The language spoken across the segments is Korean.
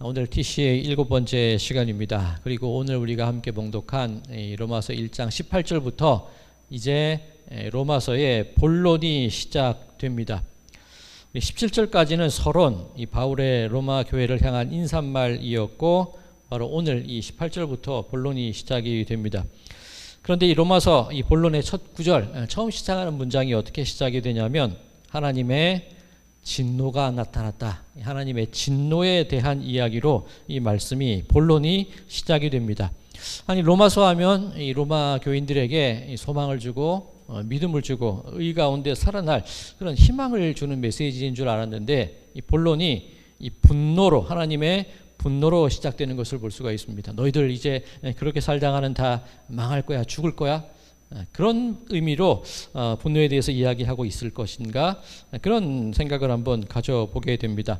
오늘 TC의 7번째 시간입니다. 그리고 오늘 우리가 함께 봉독한 로마서 1장 18절부터 이제 로마서의 본론이 시작됩니다. 17절까지는 서론, 이 바울의 로마 교회를 향한 인사말이었고 바로 오늘 이 18절부터 본론이 시작이 됩니다. 그런데 이 로마서 이 본론의 첫 구절, 처음 시작하는 문장이 어떻게 시작이 되냐면 하나님의 진노가 나타났다. 하나님의 진노에 대한 이야기로 이 말씀이 본론이 시작이 됩니다. 아니 로마서 하면 이 로마 교인들에게 소망을 주고 믿음을 주고 의 가운데 살아날 그런 희망을 주는 메시지인 줄 알았는데 이 본론이 이 분노로 하나님의 분노로 시작되는 것을 볼 수가 있습니다. 너희들 이제 그렇게 살다가는 다 망할 거야, 죽을 거야. 그런 의미로 분노에 대해서 이야기하고 있을 것인가 그런 생각을 한번 가져보게 됩니다.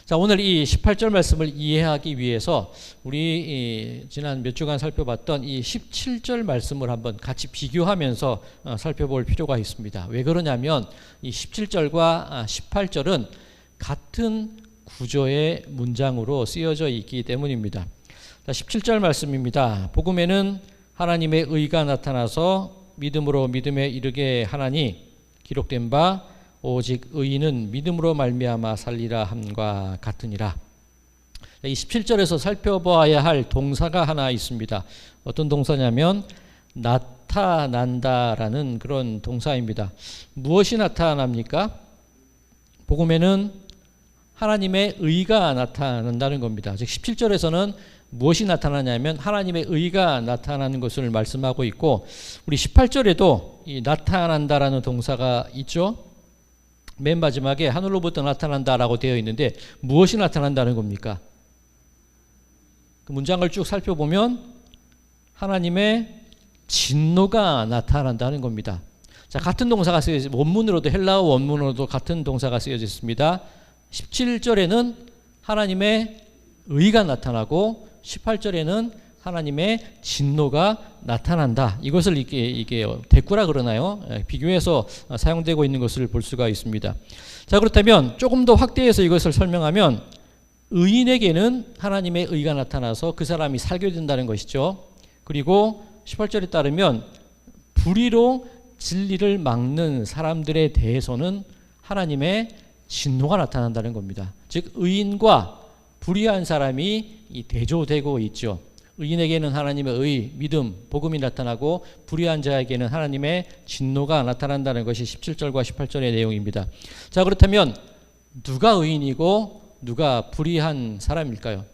자, 오늘 이 18절 말씀을 이해하기 위해서 우리 지난 몇 주간 살펴봤던 이 17절 말씀을 한번 같이 비교하면서 살펴볼 필요가 있습니다. 왜 그러냐면 이 17절과 18절은 같은 구조의 문장으로 쓰여져 있기 때문입니다. 자, 17절 말씀입니다. 복음에는 하나님의 의가 나타나서 믿음으로 믿음에 이르게 하나니 기록된 바 오직 의인은 믿음으로 말미암아 살리라 함과 같으니라. 이 17절에서 살펴봐야 할 동사가 하나 있습니다. 어떤 동사냐면 나타난다라는 그런 동사입니다. 무엇이 나타납니까? 복음에는 하나님의 의가 나타난다는 겁니다. 즉 17절에서는 무엇이 나타나냐면 하나님의 의가 나타나는 것을 말씀하고 있고 우리 18절에도 이 나타난다라는 동사가 있죠. 맨 마지막에 하늘로부터 나타난다라고 되어 있는데 무엇이 나타난다는 겁니까? 그 문장을 쭉 살펴보면 하나님의 진노가 나타난다는 겁니다. 자, 같은 동사가 쓰여져 원문으로도 헬라어 원문으로도 같은 동사가 쓰여져 있습니다. 17절에는 하나님의 의가 나타나고 18절에는 하나님의 진노가 나타난다. 이것을 이게 대꾸라 그러나요? 비교해서 사용되고 있는 것을 볼 수가 있습니다. 자, 그렇다면 조금 더 확대해서 이것을 설명하면 의인에게는 하나님의 의가 나타나서 그 사람이 살게 된다는 것이죠. 그리고 18절에 따르면 불의로 진리를 막는 사람들에 대해서는 하나님의 진노가 나타난다는 겁니다. 즉 의인과 불의한 사람이 대조되고 있죠. 의인에게는 하나님의 의, 믿음, 복음이 나타나고 불의한 자에게는 하나님의 진노가 나타난다는 것이 17절과 18절의 내용입니다. 자, 그렇다면 누가 의인이고 누가 불의한 사람일까요?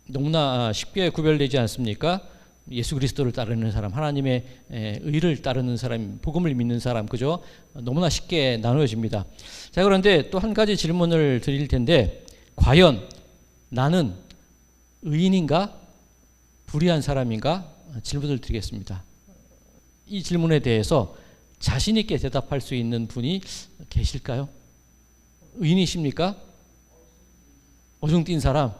너무나 쉽게 구별되지 않습니까? 예수 그리스도를 따르는 사람, 하나님의 의를 따르는 사람, 복음을 믿는 사람, 그죠? 너무나 쉽게 나누어집니다. 자, 그런데 또 한 가지 질문을 드릴 텐데 과연 나는 의인인가? 불의한 사람인가? 질문을 드리겠습니다. 이 질문에 대해서 자신 있게 대답할 수 있는 분이 계실까요? 의인이십니까? 어중 뛴 사람.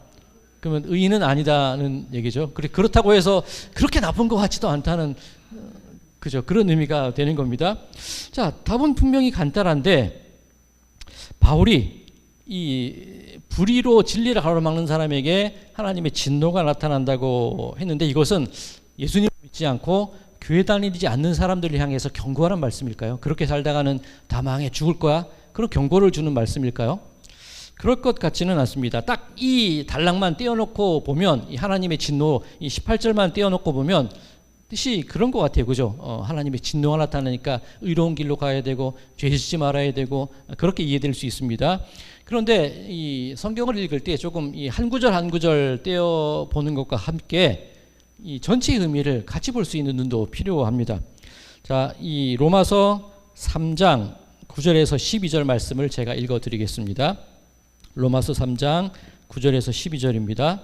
그러면 의인은 아니다는 얘기죠. 그렇다고 해서 그렇게 나쁜 것 같지도 않다는 그죠? 그런 의미가 되는 겁니다. 자, 답은 분명히 간단한데 바울이 이 불의로 진리를 가로막는 사람에게 하나님의 진노가 나타난다고 했는데 이것은 예수님을 믿지 않고 교회 다니지 않는 사람들을 향해서 경고하는 말씀일까요? 그렇게 살다가는 다 망해 죽을 거야? 그런 경고를 주는 말씀일까요? 그럴 것 같지는 않습니다. 딱 이 단락만 떼어놓고 보면 이 하나님의 진노 이 18절만 떼어놓고 보면 뜻이 그런 것 같아요. 그죠? 하나님의 진노가 나타나니까 의로운 길로 가야 되고 죄 짓지 말아야 되고 그렇게 이해될 수 있습니다. 그런데 이 성경을 읽을 때 조금 이 한 구절 한 구절 떼어 보는 것과 함께 이 전체의 의미를 같이 볼 수 있는 눈도 필요합니다. 자, 이 로마서 3장 9절에서 12절 말씀을 제가 읽어 드리겠습니다. 로마서 3장 9절에서 12절입니다.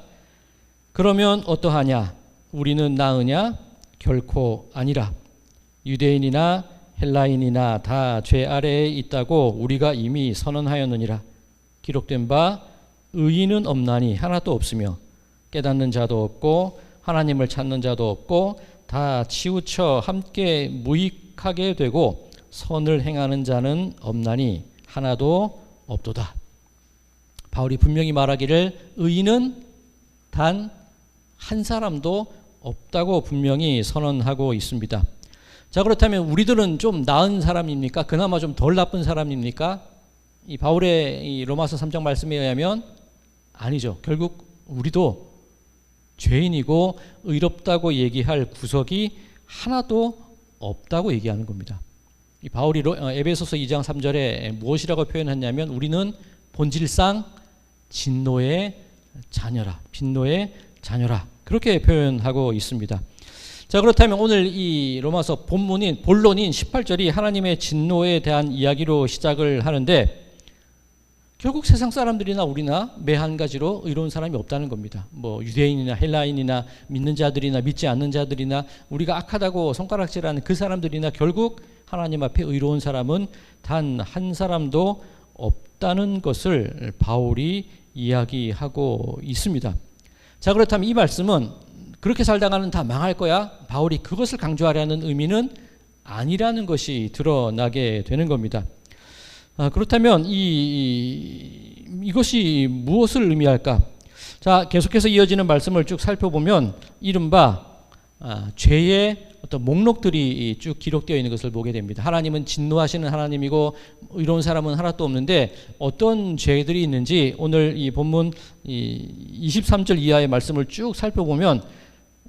그러면 어떠하냐? 우리는 나으냐? 결코 아니라. 유대인이나 헬라인이나 다 죄 아래에 있다고 우리가 이미 선언하였느니라. 기록된 바 의인은 없나니 하나도 없으며 깨닫는 자도 없고 하나님을 찾는 자도 없고 다 치우쳐 함께 무익하게 되고 선을 행하는 자는 없나니 하나도 없도다. 바울이 분명히 말하기를 의인은 단 한 사람도 없다고 분명히 선언하고 있습니다. 자, 그렇다면 우리들은 좀 나은 사람입니까? 그나마 좀 덜 나쁜 사람입니까? 이 바울의 이 로마서 3장 말씀에 의하면 아니죠. 결국 우리도 죄인이고 의롭다고 얘기할 구석이 하나도 없다고 얘기하는 겁니다. 이 바울이 에베소서 2장 3절에 무엇이라고 표현했냐면 우리는 본질상 진노의 자녀라. 진노의 자녀라. 그렇게 표현하고 있습니다. 자, 그렇다면 오늘 이 로마서 본론인 18절이 하나님의 진노에 대한 이야기로 시작을 하는데 결국 세상 사람들이나 우리나 매 한 가지로 의로운 사람이 없다는 겁니다. 뭐 유대인이나 헬라인이나 믿는 자들이나 믿지 않는 자들이나 우리가 악하다고 손가락질하는 그 사람들이나 결국 하나님 앞에 의로운 사람은 단 한 사람도 없다는 것을 바울이 이야기하고 있습니다. 자, 그렇다면 이 말씀은 그렇게 살다가는 다 망할 거야? 바울이 그것을 강조하려는 의미는 아니라는 것이 드러나게 되는 겁니다. 그렇다면 이것이 무엇을 의미할까? 자, 계속해서 이어지는 말씀을 쭉 살펴보면 이른바 죄의 어떤 목록들이 쭉 기록되어 있는 것을 보게 됩니다. 하나님은 진노하시는 하나님이고 의로운 사람은 하나도 없는데 어떤 죄들이 있는지 오늘 이 본문 23절 이하의 말씀을 쭉 살펴보면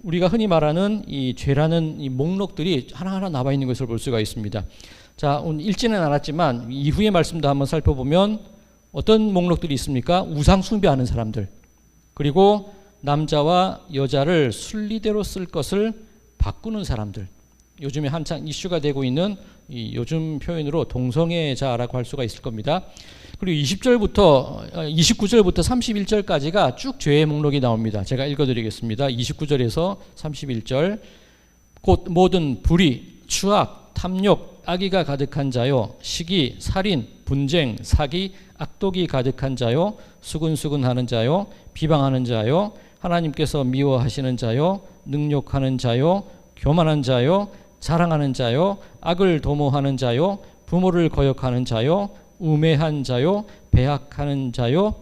우리가 흔히 말하는 이 죄라는 이 목록들이 하나하나 나와 있는 것을 볼 수가 있습니다. 자, 오늘 읽지는 않았지만 이후의 말씀도 한번 살펴보면 어떤 목록들이 있습니까? 우상 숭배하는 사람들, 그리고 남자와 여자를 순리대로 쓸 것을 바꾸는 사람들, 요즘에 한창 이슈가 되고 있는 이 요즘 표현으로 동성애자라고 할 수가 있을 겁니다. 그리고 29절부터 31절까지가 쭉 죄의 목록이 나옵니다. 제가 읽어드리겠습니다. 29절에서 31절. 곧 모든 불의, 추악, 탐욕, 악의가 가득한 자요, 시기, 살인, 분쟁, 사기, 악독이 가득한 자요, 수근수근하는 자요, 비방하는 자요, 하나님께서 미워하시는 자요, 능욕하는 자요, 교만한 자요, 자랑하는 자요, 악을 도모하는 자요, 부모를 거역하는 자요, 우매한 자요, 배약하는 자요,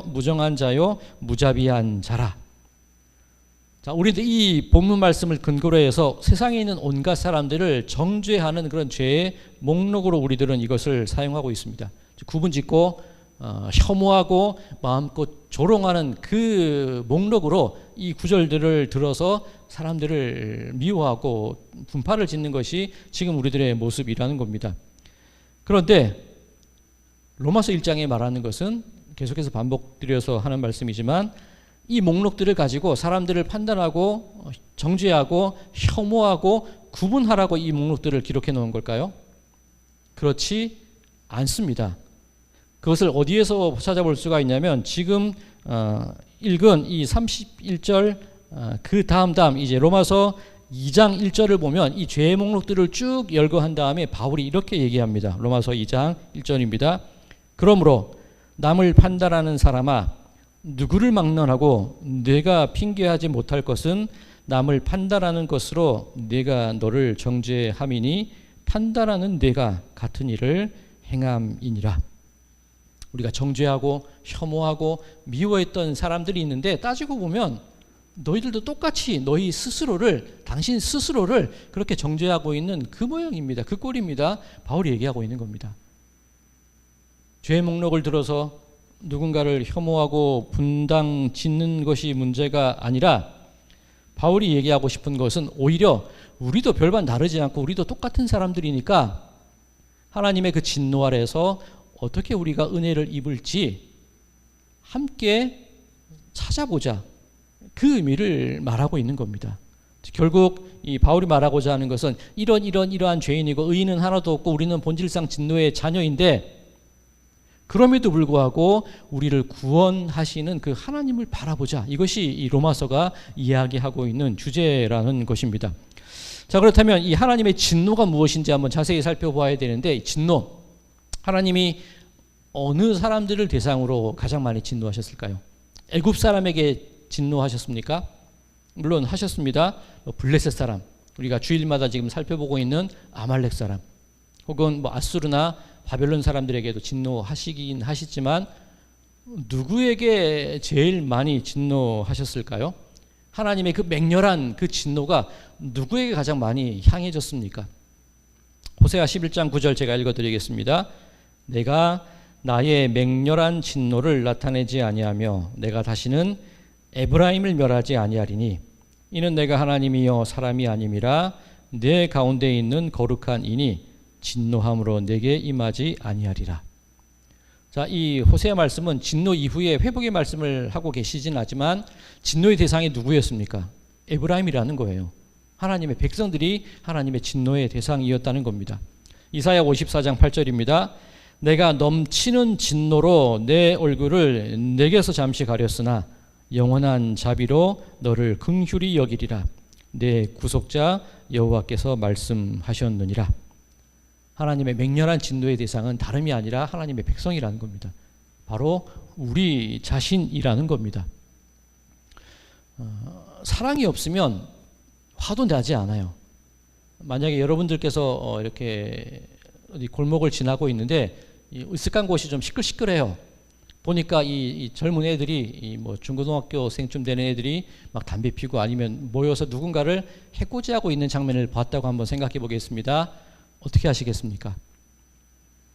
무정한 자요, 무자비한 자라. 자, 우리도 이 본문 말씀을 근거로 해서 세상에 있는 온갖 사람들을 정죄하는 그런 죄의 목록으로 우리들은 이것을 사용하고 있습니다. 구분짓고 혐오하고 마음껏 조롱하는 그 목록으로 이 구절들을 들어서 사람들을 미워하고 분파를 짓는 것이 지금 우리들의 모습이라는 겁니다. 그런데 로마서 1장에 말하는 것은 계속해서 반복드려서 하는 말씀이지만 이 목록들을 가지고 사람들을 판단하고 정죄하고 혐오하고 구분하라고 이 목록들을 기록해 놓은 걸까요? 그렇지 않습니다. 그것을 어디에서 찾아볼 수가 있냐면 지금 읽은 이 31절 그 다음 이제 로마서 2장 1절을 보면 이 죄의 목록들을 쭉 열거한 다음에 바울이 이렇게 얘기합니다. 로마서 2장 1절입니다. 그러므로 남을 판단하는 사람아, 누구를 막론하고 내가 핑계하지 못할 것은 남을 판단하는 것으로 내가 너를 정죄함이니 판단하는 내가 같은 일을 행함이니라. 우리가 정죄하고 혐오하고 미워했던 사람들이 있는데 따지고 보면 너희들도 똑같이 당신 스스로를 그렇게 정죄하고 있는 그 모양입니다. 그 꼴입니다. 바울이 얘기하고 있는 겁니다. 죄의 목록을 들어서 누군가를 혐오하고 분당 짓는 것이 문제가 아니라 바울이 얘기하고 싶은 것은 오히려 우리도 별반 다르지 않고 우리도 똑같은 사람들이니까 하나님의 그 진노 아래에서 어떻게 우리가 은혜를 입을지 함께 찾아보자. 그 의미를 말하고 있는 겁니다. 결국 이 바울이 말하고자 하는 것은 이러한 죄인이고 의인은 하나도 없고 우리는 본질상 진노의 자녀인데 그럼에도 불구하고 우리를 구원하시는 그 하나님을 바라보자. 이것이 이 로마서가 이야기하고 있는 주제라는 것입니다. 자, 그렇다면 이 하나님의 진노가 무엇인지 한번 자세히 살펴봐야 되는데, 진노, 하나님이 어느 사람들을 대상으로 가장 많이 진노하셨을까요? 애굽 사람에게 진노하셨습니까? 물론 하셨습니다. 블레셋 사람, 우리가 주일마다 지금 살펴보고 있는 아말렉 사람, 혹은 아수르나 바벨론 사람들에게도 진노하시긴 하시지만 누구에게 제일 많이 진노하셨을까요? 하나님의 그 맹렬한 그 진노가 누구에게 가장 많이 향해졌습니까? 호세아 11장 9절 제가 읽어드리겠습니다. 내가 나의 맹렬한 진노를 나타내지 아니하며 내가 다시는 에브라임을 멸하지 아니하리니 이는 내가 하나님이여 사람이 아님이라 내 가운데 있는 거룩한 이니 진노함으로 내게 임하지 아니하리라. 자, 이 호세아 말씀은 진노 이후에 회복의 말씀을 하고 계시진 않지만 진노의 대상이 누구였습니까? 에브라임이라는 거예요. 하나님의 백성들이 하나님의 진노의 대상이었다는 겁니다. 이사야 54장 8절입니다. 내가 넘치는 진노로 내 얼굴을 내게서 잠시 가렸으나 영원한 자비로 너를 긍휼히 여기리라. 내 구속자 여호와께서 말씀하셨느니라. 하나님의 맹렬한 진노의 대상은 다름이 아니라 하나님의 백성이라는 겁니다. 바로 우리 자신이라는 겁니다. 사랑이 없으면 화도 나지 않아요. 만약에 여러분들께서 이렇게 어디 골목을 지나고 있는데 으슥한 곳이 좀 시끌시끌해요. 보니까 이 젊은 애들이 뭐 중고등학교생쯤 되는 애들이 막 담배 피고 아니면 모여서 누군가를 해코지하고 있는 장면을 봤다고 한번 생각해 보겠습니다. 어떻게 하시겠습니까?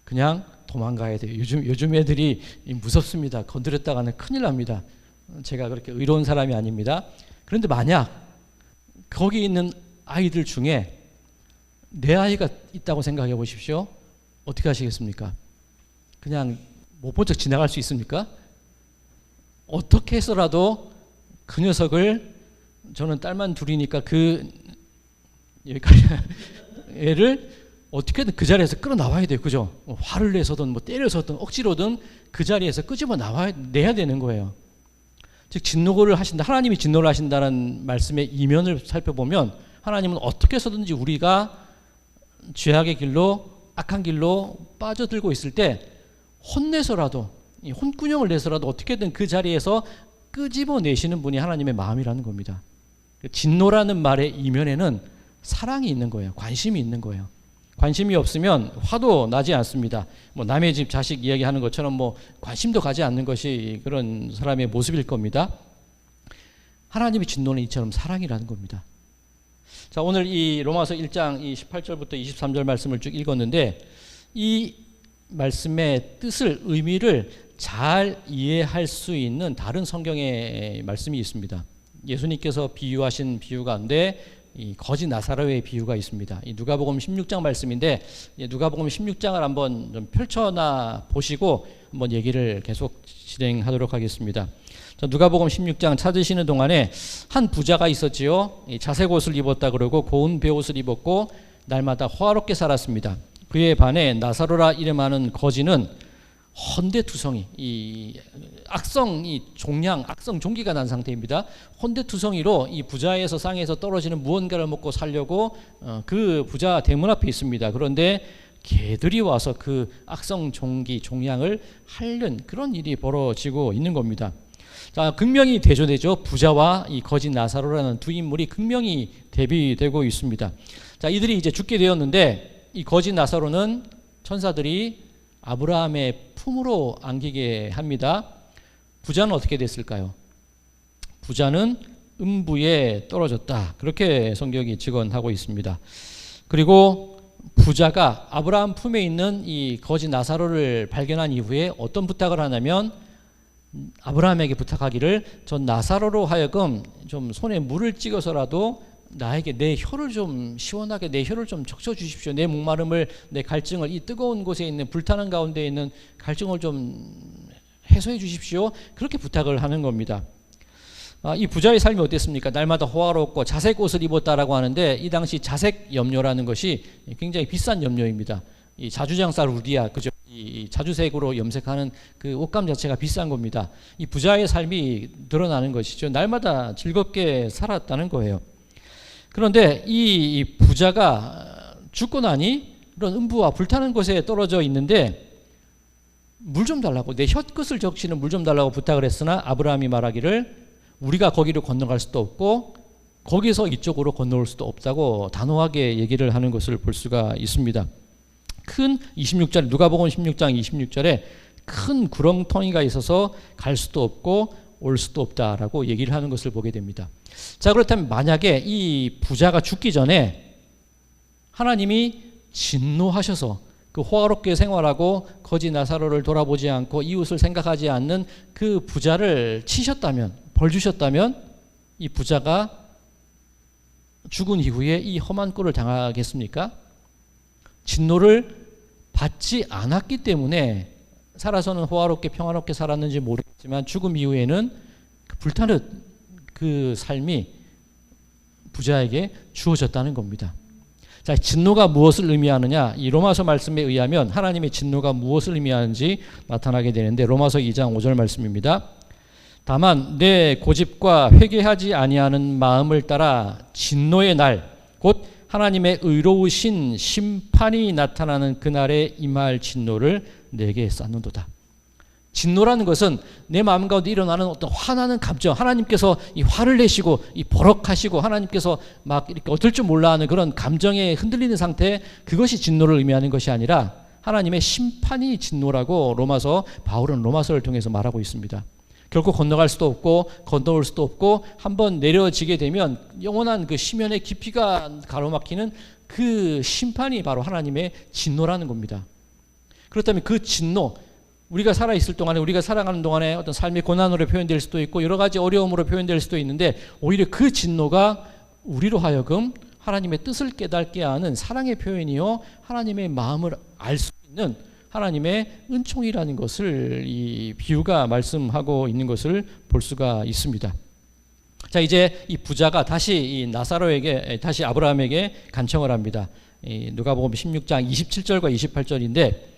그냥 도망가야 돼요. 요즘 애들이 무섭습니다. 건드렸다가는 큰일 납니다. 제가 그렇게 의로운 사람이 아닙니다. 그런데 만약 거기 있는 아이들 중에 내 아이가 있다고 생각해 보십시오. 어떻게 하시겠습니까? 그냥 못 본 척 지나갈 수 있습니까? 어떻게 해서라도 그 녀석을, 저는 딸만 둘이니까 여기까지 애를 어떻게든 그 자리에서 끌어나와야 돼요. 그죠? 화를 내서든 뭐 때려서든 억지로든 그 자리에서 끄집어 내야 되는 거예요. 즉 진노를 하신다. 하나님이 진노를 하신다는 말씀의 이면을 살펴보면 하나님은 어떻게 해서든지 우리가 죄악의 길로, 악한 길로 빠져들고 있을 때 혼내서라도, 혼꾸녕을 내서라도 어떻게든 그 자리에서 끄집어내시는 분이 하나님의 마음이라는 겁니다. 진노라는 말의 이면에는 사랑이 있는 거예요. 관심이 있는 거예요. 관심이 없으면 화도 나지 않습니다. 뭐 남의 집 자식 이야기하는 것처럼 뭐 관심도 가지 않는 것이 그런 사람의 모습일 겁니다. 하나님의 진노는 이처럼 사랑이라는 겁니다. 자, 오늘 이 로마서 1장 이 18절부터 23절 말씀을 쭉 읽었는데 이 말씀의 뜻을, 의미를 잘 이해할 수 있는 다른 성경의 말씀이 있습니다. 예수님께서 비유하신 비유 가운데 이 거지 나사로의 비유가 있습니다. 이 누가복음 16장 말씀인데 누가복음 16장을 한번 좀 펼쳐나 보시고 한번 얘기를 계속 진행하도록 하겠습니다. 누가복음 16장 찾으시는 동안에 한 부자가 있었지요. 자색 옷을 입었다 그러고 고운 베옷을 입었고 날마다 호화롭게 살았습니다. 그에 반해 나사로라 이름하는 거지는 헌데투성이, 이 악성, 이 종양, 악성 종기가 난 상태입니다. 헌데투성이로 이 부자의 상에서 떨어지는 무언가를 먹고 살려고 그 부자 대문 앞에 있습니다. 그런데 개들이 와서 그 악성 종기, 종양을 핥는 그런 일이 벌어지고 있는 겁니다. 자, 극명히 대조되죠. 부자와 이 거지 나사로라는 두 인물이 극명히 대비되고 있습니다. 자, 이들이 이제 죽게 되었는데 이 거지 나사로는 천사들이 아브라함의 품으로 안기게 합니다. 부자는 어떻게 됐을까요? 부자는 음부에 떨어졌다. 그렇게 성경이 증언하고 있습니다. 그리고 부자가 아브라함 품에 있는 이 거지 나사로를 발견한 이후에 어떤 부탁을 하냐면 아브라함에게 부탁하기를 전 나사로로 하여금 좀 손에 물을 찍어서라도 나에게 내 혀를 좀 시원하게 내 혀를 좀 적셔 주십시오. 내 목마름을, 내 갈증을, 이 뜨거운 곳에 있는 불타는 가운데 있는 갈증을 좀 해소해 주십시오. 그렇게 부탁을 하는 겁니다. 이 부자의 삶이 어땠습니까? 날마다 호화롭고 자색 옷을 입었다라고 하는데 이 당시 자색 염료라는 것이 굉장히 비싼 염료입니다. 이 자주장사 루디아, 그죠? 이 자주색으로 염색하는 그 옷감 자체가 비싼 겁니다. 이 부자의 삶이 드러나는 것이죠. 날마다 즐겁게 살았다는 거예요. 그런데 이 부자가 죽고 나니 이런 음부와 불타는 곳에 떨어져 있는데 물 좀 달라고, 내 혀끝을 적시는 물 좀 달라고 부탁을 했으나 아브라함이 말하기를 우리가 거기를 건너갈 수도 없고 거기서 이쪽으로 건너올 수도 없다고 단호하게 얘기를 하는 것을 볼 수가 있습니다. 큰 26절 누가복음 16장 26절에 큰 구렁텅이가 있어서 갈 수도 없고 올 수도 없다라고 얘기를 하는 것을 보게 됩니다. 자, 그렇다면 만약에 이 부자가 죽기 전에 하나님이 진노하셔서 그 호화롭게 생활하고 거지 나사로를 돌아보지 않고 이웃을 생각하지 않는 그 부자를 치셨다면, 벌 주셨다면 이 부자가 죽은 이후에 이 험한 꼴을 당하겠습니까? 진노를 받지 않았기 때문에 살아서는 호화롭게 평화롭게 살았는지 모르겠지만 죽음 이후에는 불타는 그 삶이 부자에게 주어졌다는 겁니다. 자, 진노가 무엇을 의미하느냐? 이 로마서 말씀에 의하면 하나님의 진노가 무엇을 의미하는지 나타나게 되는데 로마서 2장 5절 말씀입니다. 다만 내 고집과 회개하지 아니하는 마음을 따라 진노의 날, 곧 하나님의 의로우신 심판이 나타나는 그날에 임할 진노를 내게 쌓는도다. 진노라는 것은 내 마음 가운데 일어나는 어떤 화나는 감정, 하나님께서 이 화를 내시고 이 버럭하시고 하나님께서 막 이렇게 어떨 줄 몰라 하는 그런 감정에 흔들리는 상태, 그것이 진노를 의미하는 것이 아니라 하나님의 심판이 진노라고 바울은 로마서를 통해서 말하고 있습니다. 결코 건너갈 수도 없고 건너올 수도 없고 한번 내려지게 되면 영원한 그 심연의 깊이가 가로막히는 그 심판이 바로 하나님의 진노라는 겁니다. 그렇다면 그 진노, 우리가 살아있을 동안에, 우리가 살아가는 동안에 어떤 삶의 고난으로 표현될 수도 있고 여러 가지 어려움으로 표현될 수도 있는데 오히려 그 진노가 우리로 하여금 하나님의 뜻을 깨닫게 하는 사랑의 표현이요 하나님의 마음을 알 수 있는 하나님의 은총이라는 것을 이 비유가 말씀하고 있는 것을 볼 수가 있습니다. 자, 이제 이 부자가 다시 이 나사로에게, 다시 아브라함에게 간청을 합니다. 누가복음 16장 27절과 28절인데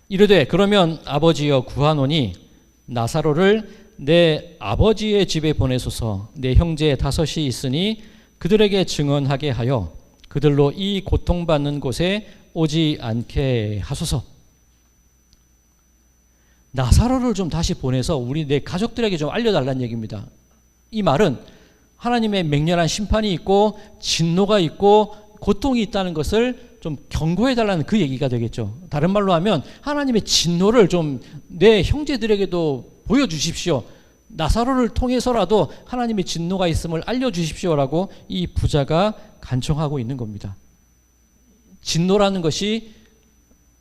이르되 그러면 아버지여 구하노니 나사로를 내 아버지의 집에 보내소서. 내 형제 5이 있으니 그들에게 증언하게 하여 그들로 이 고통받는 곳에 오지 않게 하소서. 나사로를 좀 다시 보내서 우리 내 가족들에게 좀 알려달라는 얘기입니다. 이 말은 하나님의 맹렬한 심판이 있고 진노가 있고 고통이 있다는 것을 좀 경고해달라는 그 얘기가 되겠죠. 다른 말로 하면 하나님의 진노를 좀 내 형제들에게도 보여주십시오. 나사로를 통해서라도 하나님의 진노가 있음을 알려주십시오라고 이 부자가 간청하고 있는 겁니다. 진노라는 것이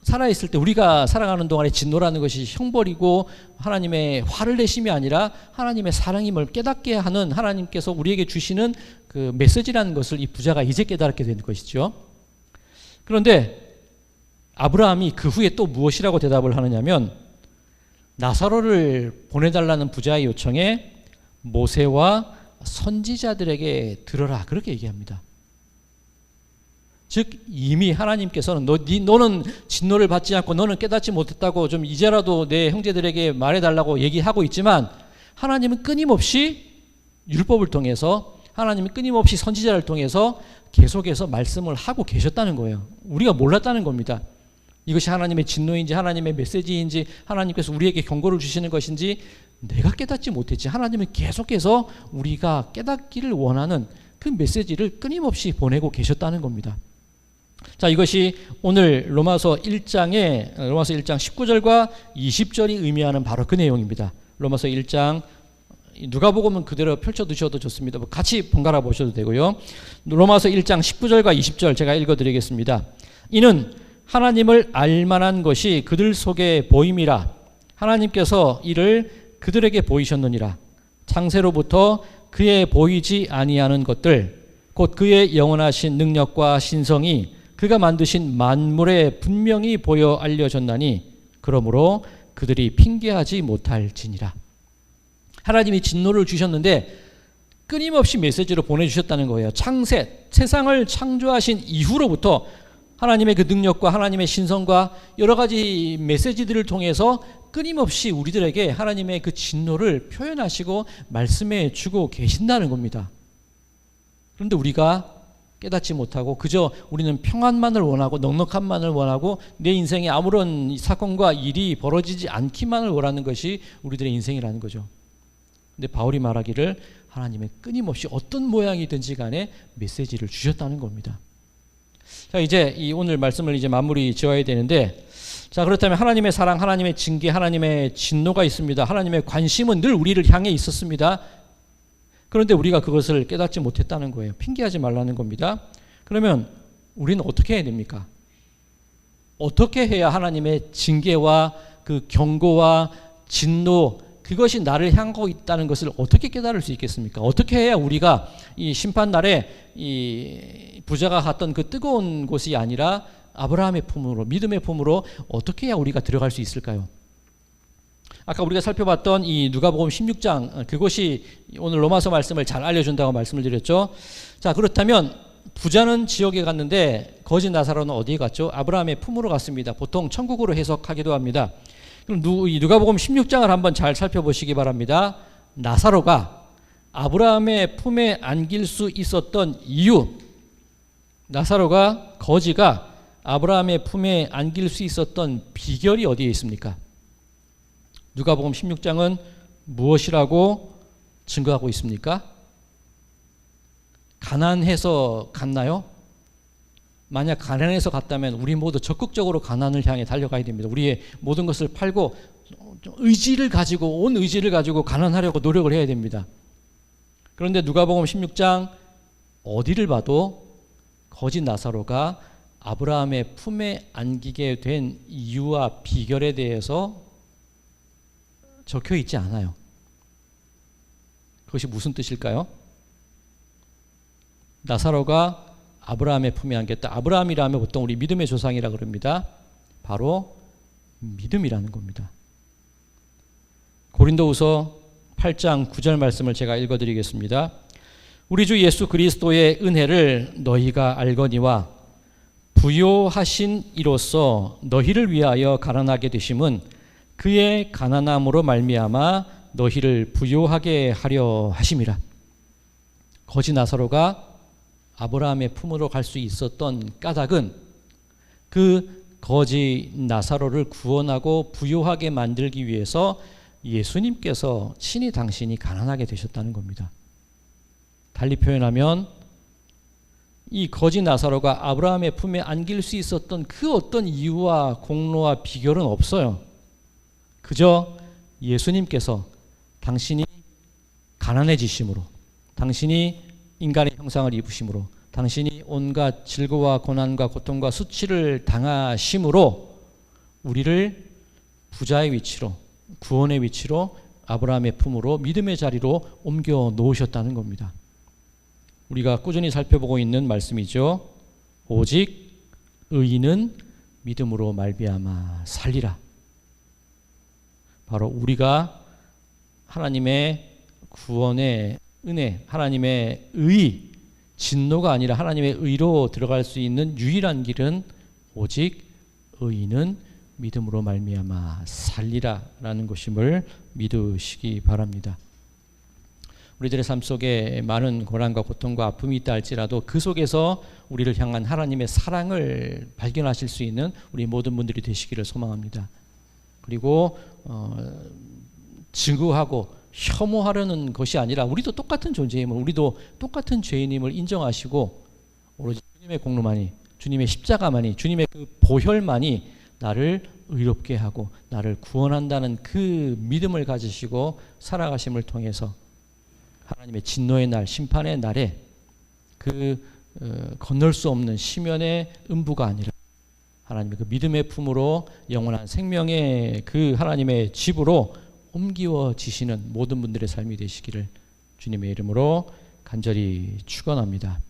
살아있을 때 우리가 살아가는 동안에 진노라는 것이 형벌이고 하나님의 화를 내심이 아니라 하나님의 사랑임을 깨닫게 하는 하나님께서 우리에게 주시는 그 메시지라는 것을 이 부자가 이제 깨닫게 되는 것이죠. 그런데 아브라함이 그 후에 또 무엇이라고 대답을 하느냐면 나사로를 보내달라는 부자의 요청에 모세와 선지자들에게 들어라 그렇게 얘기합니다. 즉 이미 하나님께서는 너는 진노를 받지 않고 너는 깨닫지 못했다고 좀 이제라도 내 형제들에게 말해달라고 얘기하고 있지만 하나님은 끊임없이 율법을 통해서 하나님은 끊임없이 선지자를 통해서 계속해서 말씀을 하고 계셨다는 거예요. 우리가 몰랐다는 겁니다. 이것이 하나님의 진노인지 하나님의 메시지인지 하나님께서 우리에게 경고를 주시는 것인지 내가 깨닫지 못했지 하나님은 계속해서 우리가 깨닫기를 원하는 그 메시지를 끊임없이 보내고 계셨다는 겁니다. 자, 이것이 오늘 로마서 1장 19절과 20절이 의미하는 바로 그 내용입니다. 로마서 1장 누가복음은 그대로 펼쳐 두셔도 좋습니다. 같이 번갈아 보셔도 되고요. 로마서 1장 19절과 20절 제가 읽어드리겠습니다. 이는 하나님을 알만한 것이 그들 속에 보임이라 하나님께서 이를 그들에게 보이셨느니라. 창세로부터 그의 보이지 아니하는 것들 곧 그의 영원하신 능력과 신성이 그가 만드신 만물에 분명히 보여 알려졌나니 그러므로 그들이 핑계하지 못할지니라. 하나님이 진노를 주셨는데 끊임없이 메시지로 보내주셨다는 거예요. 세상을 창조하신 이후로부터 하나님의 그 능력과 하나님의 신성과 여러 가지 메시지들을 통해서 끊임없이 우리들에게 하나님의 그 진노를 표현하시고 말씀해 주고 계신다는 겁니다. 그런데 우리가 깨닫지 못하고 그저 우리는 평안만을 원하고 넉넉함만을 원하고 내 인생에 아무런 사건과 일이 벌어지지 않기만을 원하는 것이 우리들의 인생이라는 거죠. 근데 바울이 말하기를 하나님의 끊임없이 어떤 모양이든지 간에 메시지를 주셨다는 겁니다. 자, 이제 이 오늘 말씀을 이제 마무리 지어야 되는데, 자, 그렇다면 하나님의 사랑, 하나님의 징계, 하나님의 진노가 있습니다. 하나님의 관심은 늘 우리를 향해 있었습니다. 그런데 우리가 그것을 깨닫지 못했다는 거예요. 핑계하지 말라는 겁니다. 그러면 우리는 어떻게 해야 됩니까? 어떻게 해야 하나님의 징계와 그 경고와 진노, 그것이 나를 향하고 있다는 것을 어떻게 깨달을 수 있겠습니까? 어떻게 해야 우리가 이 심판날에 이 부자가 갔던 그 뜨거운 곳이 아니라 아브라함의 품으로, 믿음의 품으로 어떻게 해야 우리가 들어갈 수 있을까요? 아까 우리가 살펴봤던 이 누가복음 16장, 그것이 오늘 로마서 말씀을 잘 알려준다고 말씀을 드렸죠. 자, 그렇다면 부자는 지옥에 갔는데 거지 나사로는 어디에 갔죠? 아브라함의 품으로 갔습니다. 보통 천국으로 해석하기도 합니다. 그럼 누가복음 16장을 한번 잘 살펴보시기 바랍니다. 나사로가 아브라함의 품에 안길 수 있었던 이유, 나사로가, 거지가 아브라함의 품에 안길 수 있었던 비결이 어디에 있습니까? 누가복음 16장은 무엇이라고 증거하고 있습니까? 가난해서 갔나요? 만약 가난해서 갔다면 우리 모두 적극적으로 가난을 향해 달려가야 됩니다. 우리의 모든 것을 팔고 의지를 가지고, 온 의지를 가지고 가난하려고 노력을 해야 됩니다. 그런데 누가복음 16장 어디를 봐도 거지 나사로가 아브라함의 품에 안기게 된 이유와 비결에 대해서 적혀 있지 않아요. 그것이 무슨 뜻일까요? 나사로가 아브라함의 품에 안겼다. 아브라함이라면 보통 우리 믿음의 조상이라 그럽니다. 바로 믿음이라는 겁니다. 고린도후서 8장 9절 말씀을 제가 읽어드리겠습니다. 우리 주 예수 그리스도의 은혜를 너희가 알거니와 부요하신 이로써 너희를 위하여 가난하게 되심은 그의 가난함으로 말미암아 너희를 부요하게 하려 하심이라. 거지 나사로가 아브라함의 품으로 갈 수 있었던 까닭은 그 거지 나사로를 구원하고 부요하게 만들기 위해서 예수님께서 친히 당신이 가난하게 되셨다는 겁니다. 달리 표현하면 이 거지 나사로가 아브라함의 품에 안길 수 있었던 그 어떤 이유와 공로와 비결은 없어요. 그저 예수님께서 당신이 가난해지심으로, 당신이 인간의 형상을 입으심으로, 당신이 온갖 질고와 고난과 고통과 수치를 당하심으로 우리를 부자의 위치로, 구원의 위치로, 아브라함의 품으로, 믿음의 자리로 옮겨 놓으셨다는 겁니다. 우리가 꾸준히 살펴보고 있는 말씀이죠. 오직 의인은 믿음으로 말미암아 살리라. 바로 우리가 하나님의 구원의 은혜, 하나님의 의, 진노가 아니라 하나님의 의로 들어갈 수 있는 유일한 길은 오직 의인은 믿음으로 말미암아 살리라라는 것임을 믿으시기 바랍니다. 우리들의 삶 속에 많은 고난과 고통과 아픔이 있다 할지라도 그 속에서 우리를 향한 하나님의 사랑을 발견하실 수 있는 우리 모든 분들이 되시기를 소망합니다. 그리고 증오하고 혐오하려는 것이 아니라 우리도 똑같은 존재임을, 우리도 똑같은 죄인임을 인정하시고 오로지 주님의 공로만이, 주님의 십자가만이, 주님의 그 보혈만이 나를 의롭게 하고 나를 구원한다는 그 믿음을 가지시고 살아가심을 통해서 하나님의 진노의 날, 심판의 날에 그 건널 수 없는 시면의 음부가 아니라 하나님의 그 믿음의 품으로 영원한 생명의 그 하나님의 집으로 옮기워지시는 모든 분들의 삶이 되시기를 주님의 이름으로 간절히 축원합니다.